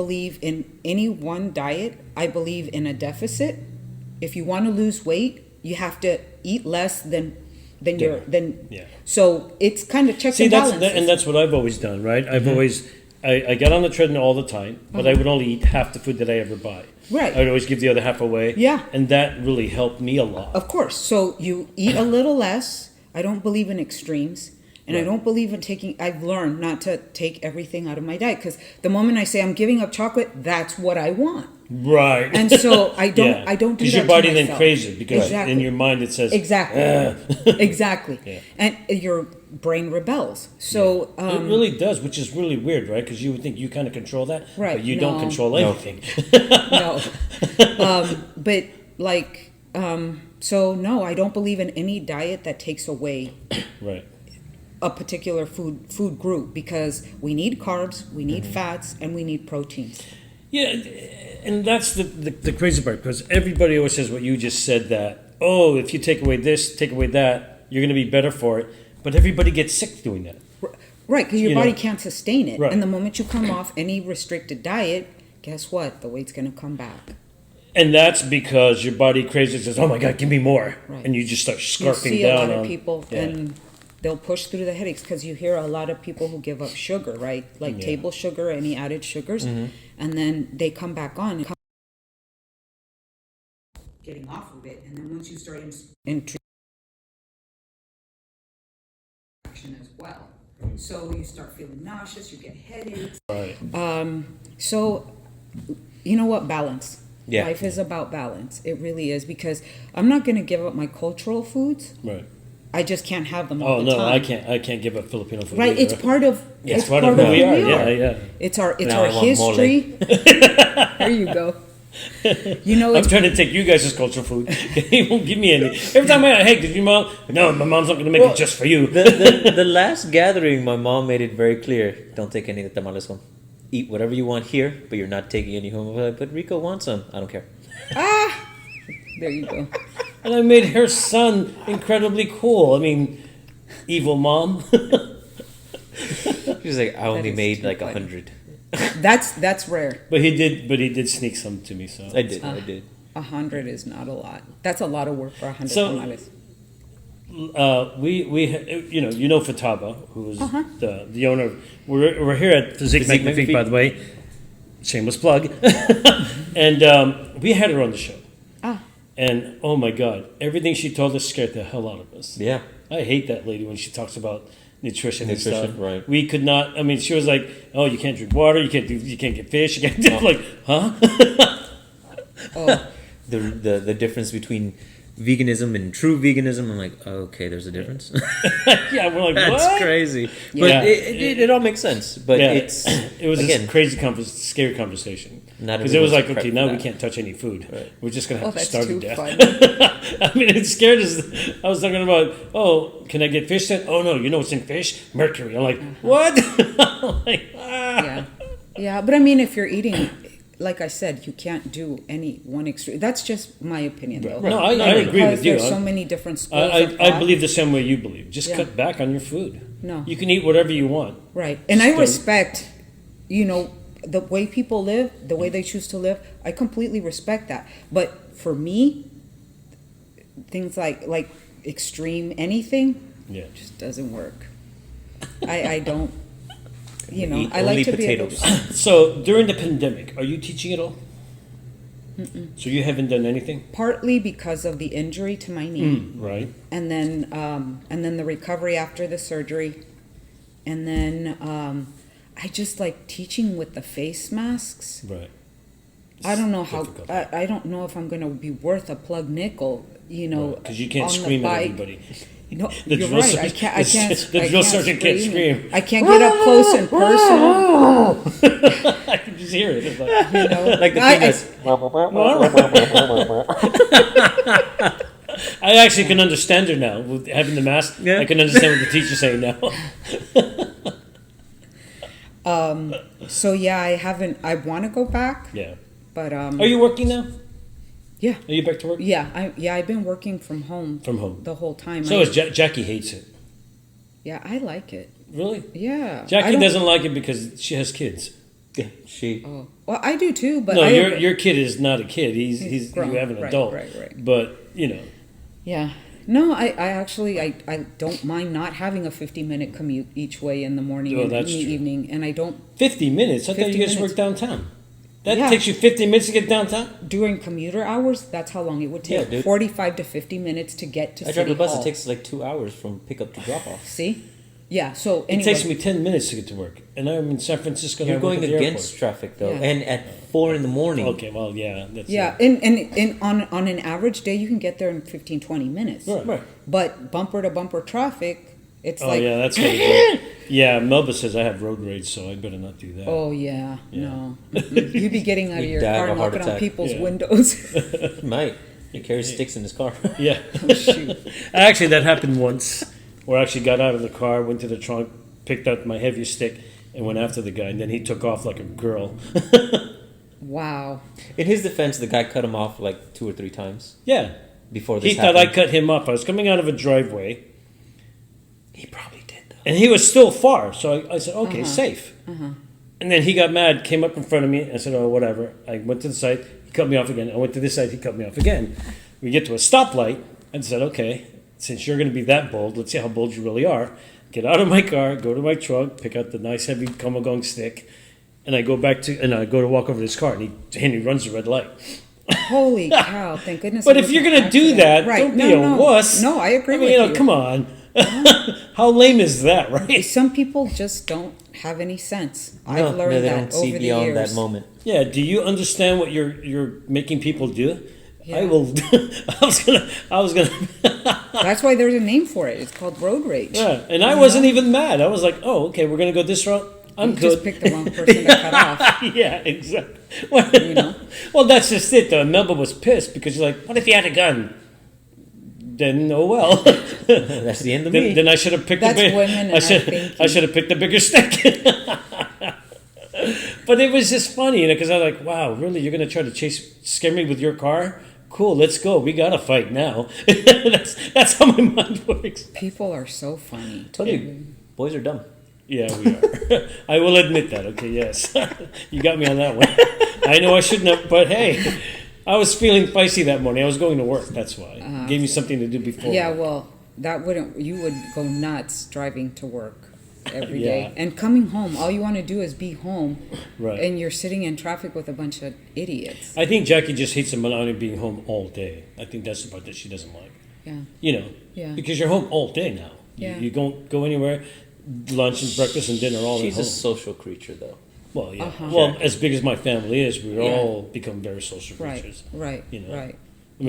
Believe in any one diet. I believe in a deficit. If you want to lose weight, you have to eat less than So it's kind of check and balance. And that's what I've always done, right? I've always I get on the treadmill all the time, but I would only eat half the food that I ever buy. Right. I'd always give the other half away. Yeah. And that really helped me a lot. Of course. So you eat a little less. I don't believe in extremes. And I don't believe in I've learned not to take everything out of my diet, because the moment I say I'm giving up chocolate, that's what I want. Right. And so I don't do that. Because your body then craves it, because in your mind it says exactly. Exactly. Yeah. And your brain rebels. So it really does, which is really weird, right? Because you would think you kind of control that, right? But you don't control anything. No. But like so no, I don't believe in any diet that takes away a particular food group, because we need carbs, we need fats, and we need proteins. Yeah, and that's the crazy part, because everybody always says what you just said, that, oh, if you take away this, take away that, you're going to be better for it. But everybody gets sick doing that. Right, because your body can't sustain it. Right. And the moment you come off any restricted diet, guess what? The weight's going to come back. And that's because your body craves it, says, oh my God, give me more. Right. And you just start scarfing you see down a lot of people, and they'll push through the headaches, because you hear a lot of people who give up sugar, right? Like table sugar, any added sugars. And then they come back on, getting off of it. And then once you start in action as well. So you start feeling nauseous, you get headaches. Right. So you know what? Balance. Yeah. Life is about balance. It really is, because I'm not going to give up my cultural foods. Right. I just can't have them all the time. I can't give up Filipino food. Right, either. it's part of it's part of who we are. Yeah. It's our history. There you go. You know, I'm trying to take you guys' cultural food. He won't give me any. Every time hey, did your mom? No, my mom's not going to make it just for you. The last gathering, my mom made it very clear: don't take any of the tamales home. Eat whatever you want here, but you're not taking any home. But Rico wants some. I don't care. There you go. And I made her son incredibly cool. I mean, evil mom. She was like, I only made like 100. That's rare. But he did sneak some to me. So I did. 100 is not a lot. That's a lot of work for 100 tamales. We you know Fataba, who is the owner of, we're here at Physique Magnifique, by the way, shameless plug. And we had her on the show. And oh my God, everything she told us scared the hell out of us. Yeah. I hate that lady when she talks about nutrition and stuff. Right. We could not. I mean, she was like, "Oh, you can't drink water. You can't get fish. You can't do." Like, huh? The difference between veganism and true veganism. I'm like, okay, there's a difference. Yeah, we're like, that's what? crazy. But it all makes sense. But it was again, this crazy, scary conversation. Because it was like, okay, now we can't touch any food. Right. We're just gonna have to starve to death. I mean, it scared us. I was talking about, oh, can I get fish then? Oh no, you know what's in fish? Mercury. I'm like, what? I'm like, Yeah, but I mean, if you're eating, like I said, you can't do any one extreme. That's just my opinion, though. No, I agree with you. There's so many different schools. I believe the same way you believe. Just cut back on your food. No, you can eat whatever you want. Right, and I respect, the way people live, the way they choose to live. I completely respect that. But for me, things like extreme anything, just doesn't work. I don't. I like to potatoes. So during the pandemic, are you teaching at all? So you haven't done anything? Partly because of the injury to my knee, right? And then the recovery after the surgery, and then I just like teaching with the face masks. Right. I don't know how. I don't know if I'm going to be worth a plug nickel. Because you can't scream at everybody. No, you're right. I can't. The drill sergeant can't scream. I can't get up close and personal. I can just hear it. It's like the I actually can understand her now with having the mask. Yeah. I can understand what the teacher's saying now. So I haven't. I want to go back. Yeah. But are you working now? Yeah. Are you back to work? Yeah. I've been working from home. The whole time. So Jackie hates it. Yeah, I like it. Really? Yeah. Jackie doesn't like it because she has kids. Yeah, she. Oh, well, I do too, but no, your kid is not a kid. He's grown. You have an Right, adult. right. But you know. Yeah. No, I actually I don't mind not having a 50-minute commute each way in the morning and in the evening, and I don't. 50 minutes? I thought you guys work downtown. That takes you 50 minutes to get downtown? During commuter hours, that's how long it would take. Yeah, 45 to 50 minutes to get to City Hall. I drive the bus. Hall. It takes like 2 hours from pickup to drop off. See? Yeah, so anyway. It takes me 10 minutes to get to work. And I'm in San Francisco. You're going against traffic, though. Yeah. And at 4 in the morning. Okay, well, yeah. And on an average day, you can get there in 15, 20 minutes. Right. But bumper to bumper traffic, it's like... Oh, yeah, that's what it is. Yeah, Melba says I have road rage, so I better not do that. Oh, yeah. No. You'd be getting out of your car and knocking on people's windows. He might. He carries sticks in his car. Yeah. Oh, shoot. Actually, that happened once. Where I actually got out of the car, went to the trunk, picked up my heavier stick, and went after the guy. And then he took off like a girl. Wow. In his defense, the guy cut him off like 2 or 3 times. Yeah. Before this happened. He thought I cut him off. I was coming out of a driveway. He probably did, though. And he was still far. So I said, okay, safe. And then he got mad, came up in front of me. I said, oh, whatever. I went to the side. He cut me off again. I went to this side. He cut me off again. We get to a stoplight. And said, okay, since you're going to be that bold, let's see how bold you really are. Get out of my car, go to my trunk, pick out the nice heavy Komagong stick, and I go to walk over this car, and he runs the red light. Holy cow! Thank goodness. But if you're going to do that, don't be a wuss. No, I agree with you. Come on. How lame is that, right? Some people just don't have any sense. I've learned they that don't see over the beyond years. that moment. Yeah. Do you understand what you're making people do? Yeah. I will. I was gonna. That's why there's a name for it. It's called road rage. Yeah, and I wasn't even mad. I was like, oh, okay, we're gonna go this route. I'm good. Just picked the wrong person to cut off. Yeah, exactly. Well, that's just it, though. Melba was pissed because you're like, what if he had a gun? Then, oh well. That's the end of me. Then I should have picked That's women, and I should have picked a bigger stick. But it was just funny, because I was like, wow, really? You're going to try to scare me with your car? Cool, let's go. We got to fight now. That's how my mind works. People are so funny. Told you, boys are dumb. Yeah, we are. I will admit that. Okay, yes. You got me on that one. I know I shouldn't have, but hey, I was feeling feisty that morning. I was going to work, that's why. Gave me something to do before. Yeah, well, you would go nuts driving to work every day. And coming home, all you want to do is be home. Right. And you're sitting in traffic with a bunch of idiots. I think Jackie just hates the monotony of being home all day. I think that's the part that she doesn't like. Yeah. Yeah. Because you're home all day now. Yeah. You don't go anywhere. Lunch and breakfast and dinner all at home. She's a social creature, though. Well, yeah. Well, as big as my family is, we all become very social creatures. Right. I mean,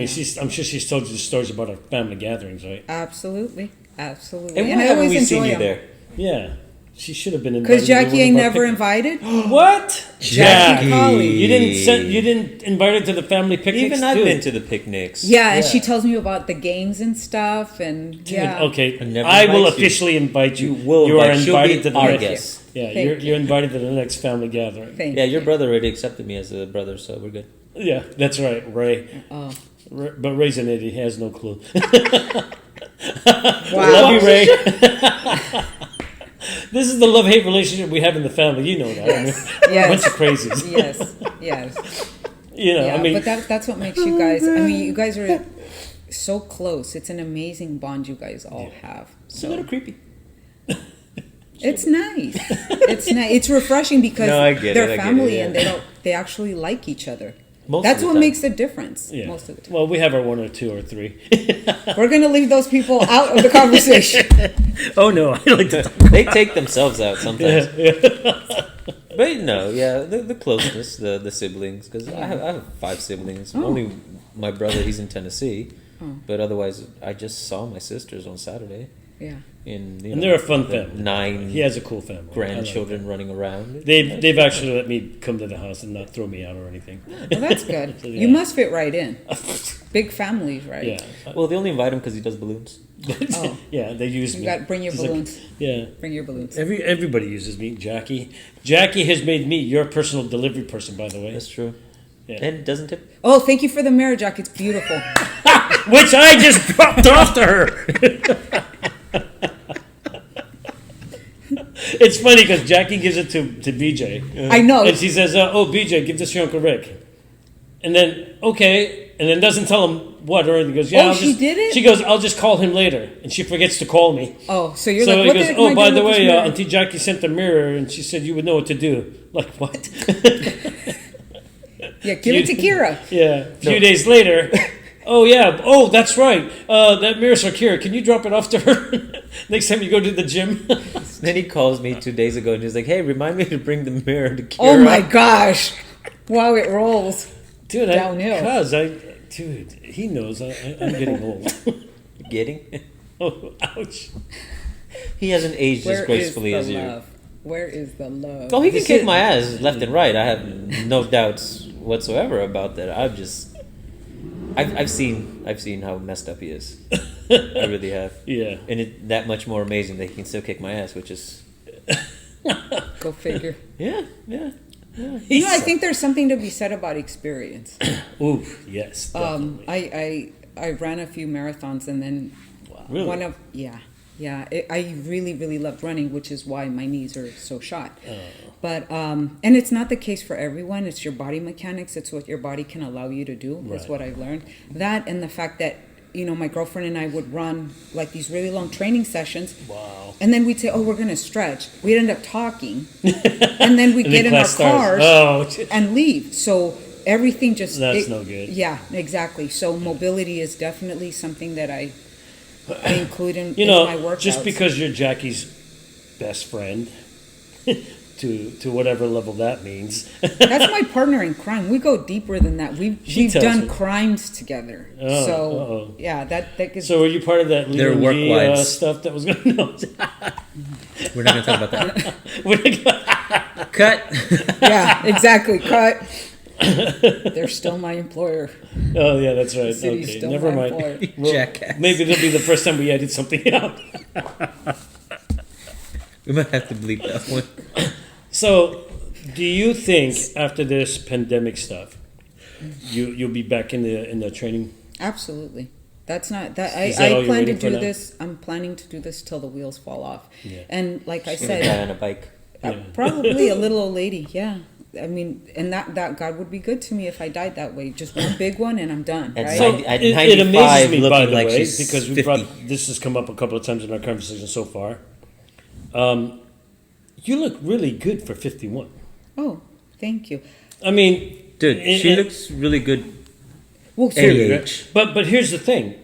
I'm sure she's told you the stories about our family gatherings, right? Absolutely. And why haven't we seen you there? Yeah. She should have been invited. Because Jackie ain't never invited. What? Jackie Colley. You didn't invite her to the family picnics. Even I've been to the picnics. Yeah, and she tells me about the games and stuff, and Okay, I will officially invite you. You are invited to the next guest. Yeah, you're invited to the next family gathering. Your brother already accepted me as a brother, so we're good. Yeah, that's right, Ray. Oh. But Ray's an idiot. He has no clue. Wow. Love you, Ray. This is the love-hate relationship we have in the family. You know that. Yes. I mean, a bunch of crazies. Yes. I mean, but that's what makes you guys. I mean, you guys are so close. It's an amazing bond you guys all have. It's a little creepy. It's nice. It's nice. It's refreshing because they're family and they actually like each other. That's what makes the difference. Yeah. Most of the time. Well, we have our 1 or 2 or 3. We're gonna leave those people out of the conversation. Oh no, I like that. They take themselves out sometimes. But no, the closeness, the siblings, because I have 5 siblings. Only my brother, he's in Tennessee, but otherwise, I just saw my sisters on Saturday. Yeah. And they're a fun family. 9. He has a cool family. Grandchildren running around. They've actually let me come to the house and not throw me out or anything. Well, that's good. So, you must fit right in. Big families, right? Yeah. Well, they only invite him because he does balloons. Yeah, they use me. You got to bring your balloons. Bring your balloons. Everybody uses me. Jackie has made me your personal delivery person, by the way. That's true. Yeah. And doesn't tip. Oh, thank you for the mirror, Jackie. It's beautiful. Which I just dropped off to her. It's funny because Jackie gives it to BJ. I know. And she says, "Oh, BJ, give this to your Uncle Rick." And then and then doesn't tell him what or anything. He goes, "Yeah." She did it. She goes, "I'll just call him later," and she forgets to call me. Oh, so you're So like, he what goes, the heck "Oh, am I by doing the with way, this mirror?" Auntie Jackie sent the mirror, and she said you would know what to do." Like what? Yeah, give it to Kira. Yeah. A few days later. Oh yeah. Oh, that's right. That mirror's for Kira. Can you drop it off to her next time you go to the gym? Then he calls me 2 days ago and he's like, "Hey, remind me to bring the mirror to Kira." Oh my gosh! Wow, it rolls. Dude, downhill. Dude, he knows I'm getting old. Getting? Oh, ouch. He hasn't aged as gracefully as you. Where is the love? Oh, he can kick my ass left and right. I have no doubts whatsoever about that. I've seen how messed up he is. I really have. Yeah. And it that much more amazing that he can still kick my ass, which is Go figure. yeah. I think there's something to be said about experience. Ooh, yes. Definitely. I ran a few marathons and then Really? I really, really loved running, which is why my knees are so shot. Oh. But and it's not the case for everyone. It's your body mechanics. It's what your body can allow you to do. That's what I've learned. That and the fact that my girlfriend and I would run like these really long training sessions. Wow. And then we'd say, "Oh, we're gonna stretch." We'd end up talking, and then we'd get in our cars and leave. So everything just no good. Yeah, exactly. So mobility is definitely something that I include in my workouts. Just because you're Jackie's best friend, to whatever level that means. That's my partner in crime. We go deeper than that. We've done crimes together. Yeah, that gives. So were you part of that Their work wives stuff that was going to? No. We're not going to talk about that. Cut. Yeah, exactly. Cut. They're still my employer. Oh yeah, that's right. Okay, never mind. Well, Jackass. maybe it'll be the first time we edit something out. We might have to bleep that one. So, do you think after this pandemic stuff, you'll be back in the training? Absolutely. That's not that. Is that all I you're plan to waiting for do now? this. I'm planning to do this till the wheels fall off. Yeah. And like I Guy said, on a bike. probably a little old lady. Yeah. I mean, and that God would be good to me if I died that way. Just one big one, and I'm done. At Right? So At it 95, amazes me, by looking the like way, she's because 50. this has come up a couple of times in our conversation so far. You look really good for 51. Oh, thank you. I mean, Dude, she looks really good. Well, Any so, age. But here's the thing: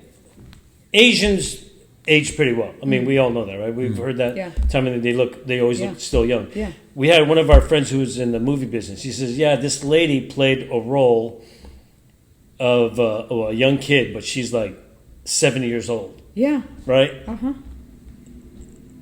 Asians age pretty well. I mean, we all know that, right? We've heard that time, and they always look still young. Yeah. We had one of our friends who was in the movie business. He says, "Yeah, this lady played a role of a young kid, but she's like 70 years old." yeah. Right? Uh-huh.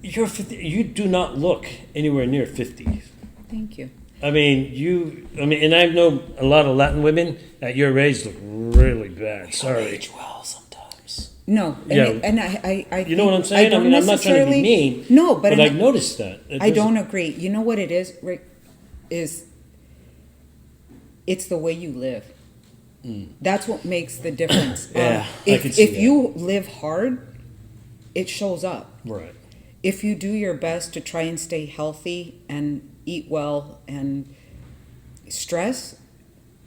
You're 50, you do not look anywhere near 50. Thank you. I mean, and I know a lot of Latin women at your age look really bad. Sorry. Age well sometimes. No. And I You know what I'm saying? I mean, I'm not trying to be mean. No, but I've noticed that. I don't agree. You know what it is, Rick? It's the way you live. That's what makes the difference. Yeah, I can see if that. you live hard, it shows up. Right. If you do your best to try and stay healthy and eat well, and stress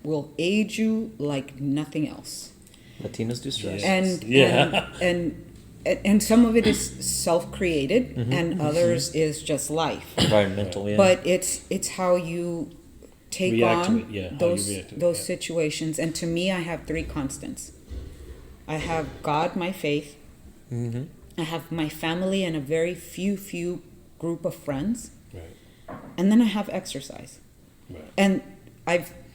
will age you like nothing else. Latinos do stress. And some of it is self-created, and others is just life. Environmental, yeah. But it's how you take React to on it, yeah, how you those react to it, those yeah. situations. And to me, I have three constants. I have God, my faith. Mm-hmm. I have my family and a very few group of friends. Right. And then I have exercise. Right. And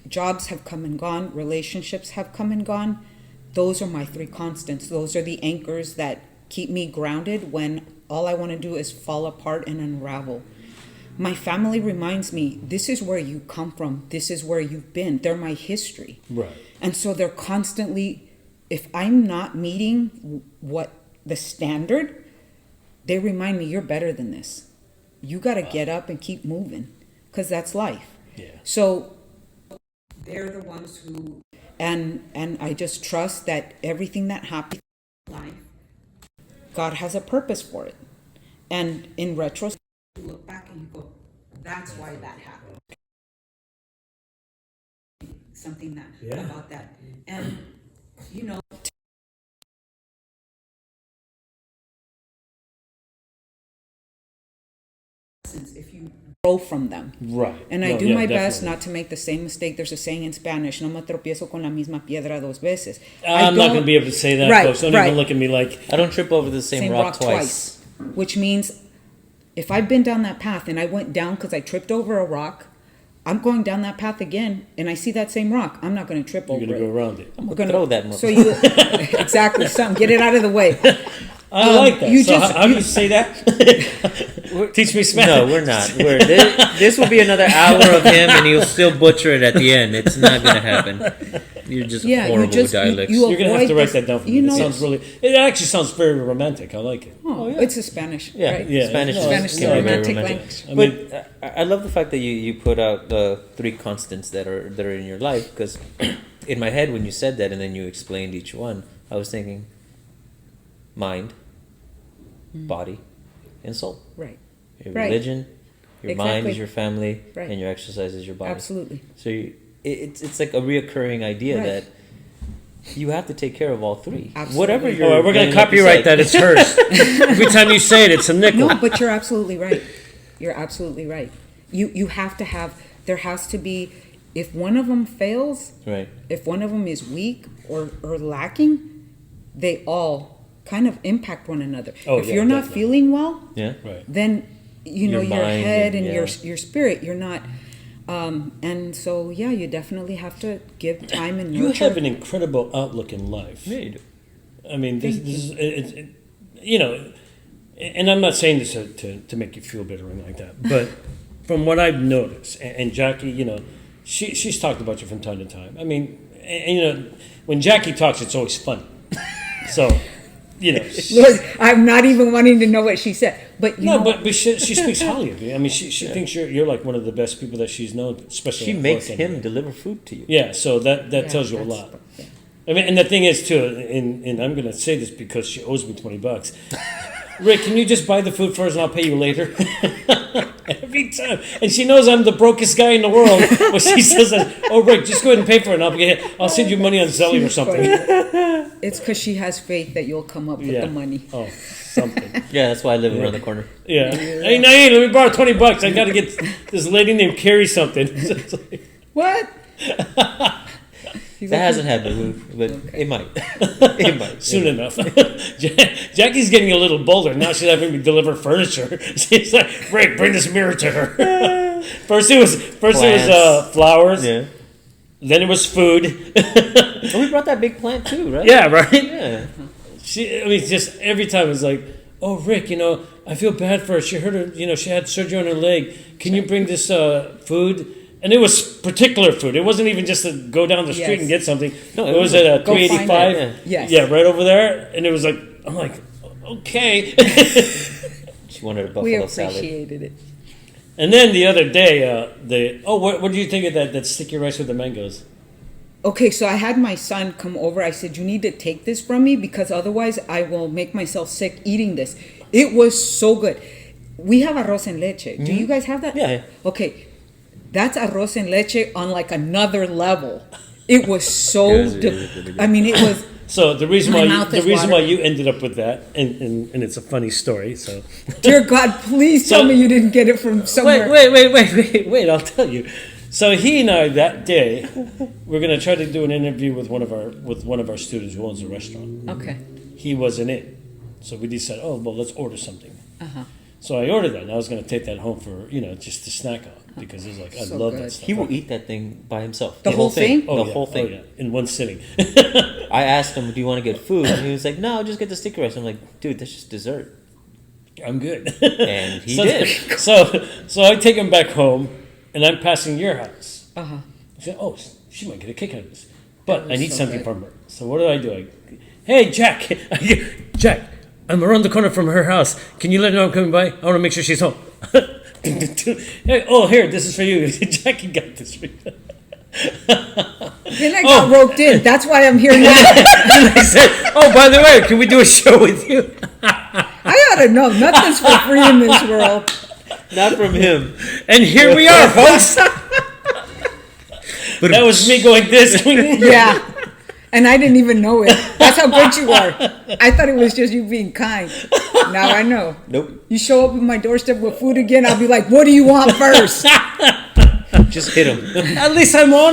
jobs have come and gone, relationships have come and gone. Those are my three constants. Those are the anchors that keep me grounded when all I want to do is fall apart and unravel. My family reminds me, this is where you come from. This is where you've been. They're my history. Right. And so they're constantly, if I'm not meeting what the standard, they remind me, you're better than this. You got to get up and keep moving, because that's life. Yeah. So they're the ones who, and I just trust that everything that happens in life, God has a purpose for it. And in retrospect, You look back and you go, that's why that happened. Something that about that. And, you know, if you grow from them. Right. And I do my best not to make the same mistake. There's a saying in Spanish, no me tropiezo con la misma piedra dos veces. I'm not going to be able to say that, folks. Don't even look at me like... I don't trip over the same rock twice. Which means if I've been down that path and I went down because I tripped over a rock, I'm going down that path again and I see that same rock. I'm not going to trip over it. You're going to go around it. I'm going to throw that. So you... exactly. Something. Get it out of the way. I like that. How do you say that? Teach me Spanish. No, we're not. This will be another hour of him, and he'll still butcher it at the end. It's not going to happen. You're just horrible with dialects. You're going to have to write that down for me. It actually sounds very romantic. I like it. Oh, yeah. It's a Spanish. Yeah, right? yeah. Spanish is a romantic language. But I love the fact that you put out the 3 constants that are in your life, because in my head when you said that and then you explained each one, I was thinking mind, body, and soul. Right. Your religion, your mind is your family, and your exercise is your body. Absolutely. So it's like a reoccurring idea that you have to take care of all 3. Absolutely. Whatever you're... we're going to copyright that. It's hers. Every time you say it, it's a nickel. No, but you're absolutely right. You're absolutely right. You have to have... There has to be... If one of them fails, if one of them is weak or lacking, they all kind of impact one another. If you're not feeling well, then your head and your spirit, you're not. And so you definitely have to give time and nurture. You have an incredible outlook in life. Yeah, you do. I mean, this is you know, and I'm not saying this to make you feel better or anything like that, but from what I've noticed, and Jackie, you know, she's talked about you from time to time. I mean, and you know, when Jackie talks, it's always funny. So. You know, look, I'm not even wanting to know what she said, but but she speaks highly of you. I mean, she thinks you're like one of the best people that she's known, especially. She makes him deliver food to you. Yeah, so that tells you a lot. Yeah. I mean, and the thing is too, and I'm going to say this because she owes me $20. Rick, can you just buy the food first and I'll pay you later? Every time. And she knows I'm the brokest guy in the world. But she says, oh, Rick, just go ahead and pay for it and I'll send you money on Zelly or something. It's because she has faith that you'll come up with the money. Oh, something. Yeah, that's why I live around the corner. Yeah. Hey, Naeem, let me borrow $20. I got to get this lady named Carrie something. What? That hasn't happened, but it might. It might. Soon enough. Jackie's getting a little bolder. Now she's having me deliver furniture. She's like, Rick, bring this mirror to her. First it was flowers. Yeah. Then it was food. We brought that big plant too, right? Yeah, right? Yeah. Just every time it's like, oh, Rick, you know, I feel bad for her. She hurt her, you know, she had surgery on her leg. Can you bring this food? And it was particular food. It wasn't even just to go down the street and get something. No, it was at 385. Yeah, right over there. And it was like, I'm like, okay. She wanted a buffalo salad. We appreciated it. And then the other day, what do you think of that sticky rice with the mangoes? Okay, so I had my son come over. I said, you need to take this from me because otherwise I will make myself sick eating this. It was so good. We have arroz en leche. Mm-hmm. Do you guys have that? Yeah. Okay. That's arroz en leche on like another level. It was so I mean, it was. So the reason why you ended up with that, and it's a funny story. So, dear God, please tell me you didn't get it from somewhere. Wait! I'll tell you. So he and I that day, we're gonna try to do an interview with one of our students who owns a restaurant. Okay. He wasn't in, so we decided, let's order something. So I ordered that, and I was gonna take that home for just to snack on. Because he's like, I love that stuff. He will eat that thing by himself. The whole thing? The whole thing. In one sitting. I asked him, do you want to get food? And he was like, no, I'll just get the sticky rice. I'm like, dude, that's just dessert. I'm good. And he did. So I take him back home, and I'm passing your house. I said, she might get a kick out of this. But I need something from her. So what do? Hey, Jack. Jack, I'm around the corner from her house. Can you let her know I'm coming by? I want to make sure she's home. Hey, here, this is for you. Jackie got this for you. Then I got roped in. That's why I'm here now. I said, by the way, can we do a show with you? I ought to know. Nothing's for free in this world. Not from him. And here we are, folks. That was me going this. Yeah. And I didn't even know it. That's how good you are. I thought it was just you being kind. Now I know. Nope. You show up at my doorstep with food again, I'll be like, what do you want first? Just hit him. At least I'm on.